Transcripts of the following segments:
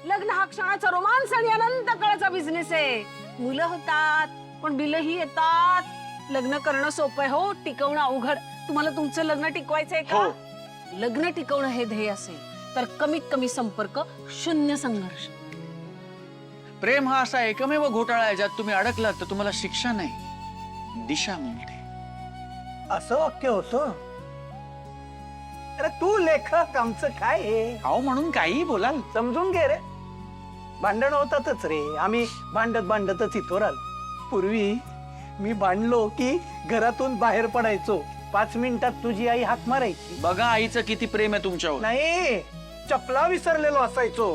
लग्न हा क्षणाचा रोमांस आणि अनंत काळाचा बिझनेस आहे. मुलं होतात पण बिलही येतात. लग्न करणं सोपं आहे हो, टिकवणं अवघड. तुम्हाला तुमचं लग्न टिकवायचंय का? लग्न टिकवणं हे ध्येय असेल तर कमीत कमी संपर्क, शून्य संघर्ष. प्रेम हा असा एकमेव घोटाळा आहे ज्यात तुम्ही अडकलात तर तुम्हाला शिक्षा नाही, दिशा मिळते. असं वाक्य होतं. अरे तू लेखक, आमचं काय आहे? अहो म्हणून काही बोलाल. समजून घे रे. भांडण होतातच रे, आम्ही भांडतच इथं राहिलो. पूर्वी मी भांडलो की घरातून बाहेर पडायचो, 5 मिनिटात तुझी आई हाक मारायची. बघा आईचं किती प्रेम आहे तुमच्यावर. नाही, चपला विसरलेलो असायचो.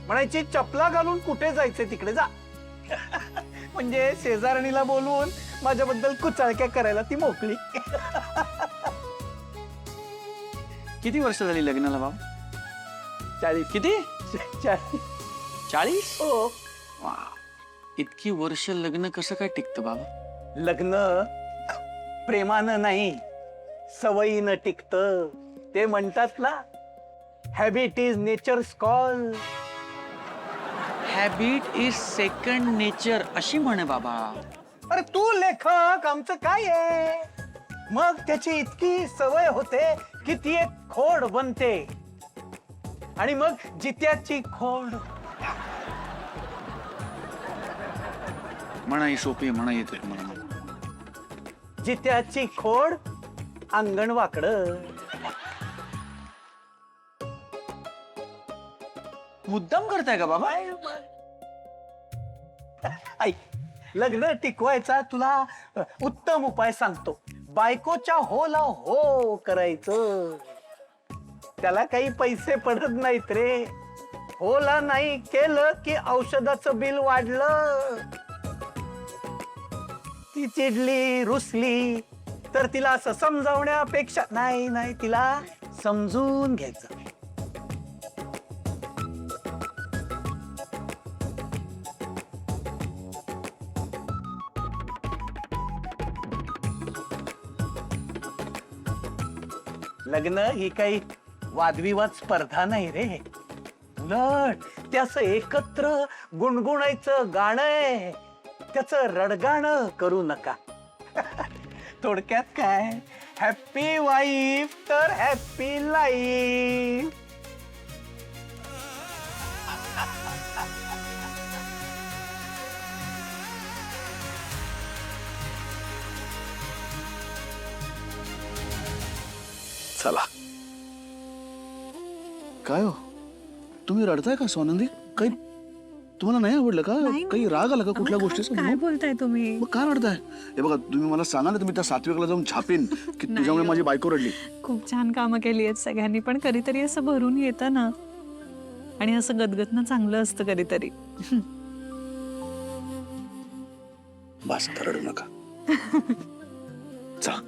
म्हणायची चपला घालून कुठे जायचंय तिकडे जा. म्हणजे शेजारणीला बोलवून माझ्याबद्दल कुचाळक्या करायला ती मोकळी. किती वर्ष झाली लग्नाला बाबा? 40. किती? 40. 40? हो. वा, इतकी वर्ष लग्न कसं काय टिकतं बाबा? लग्न प्रेमानं नाही, सवयीनं टिकतं. ते म्हणतात ना, habit is nature's call. Habit is second nature अशी म्हणे बाबा. अरे तू लेखक, आमचं काय आहे? मग त्याची इतकी सवय होते की ती एक खोड बनते. आणि मग जित्याची खोड. म्हणा ही सोपी म्हणा येते मला. जित्याची खोड, अंगण वाकडं. मुद्दाम करताय का बाबा? ऐक, लग्न टिकवायचा तुला उत्तम उपाय सांगतो. बायकोच्या होला हो करायचं. त्याला काही पैसे पडत नाहीत रे. होला नाही केलं की औषधाचं बिल वाढलं. ती चिडली, रुसली तर तिला असं समजावण्यापेक्षा नाही तिला समजून घ्यायचं. लग्न ही काही वादविवाद स्पर्धा नाही रे. उलट ते असं एकत्र गुणगुणायचं गाणं आहे. त्याचं रडगाणं करू नका. थोडक्यात काय, हॅप्पी वाईफ तर हॅप्पी लाईफ. चला. काय हो, तुम्ही रडताय का स्वानंदी? काही तुम्हाला नाही आवडलं का? काही राग आला का कुठल्या गोष्टीचा? काय बोलताय तुम्ही? मग का रडताय? हे बघा, तुम्ही मला सांगा ना, तुम्ही त्या सात्विकला जाऊन छापेन की तुझ्यामुळे माझी बायको रडली. खूप छान कामं केली आहेत सगळ्यांनी, पण कधीतरी असं भरून येतं ना, आणि असं गदगदनं चांगलं असतं कधीतरी. बस, रडू नका. चला.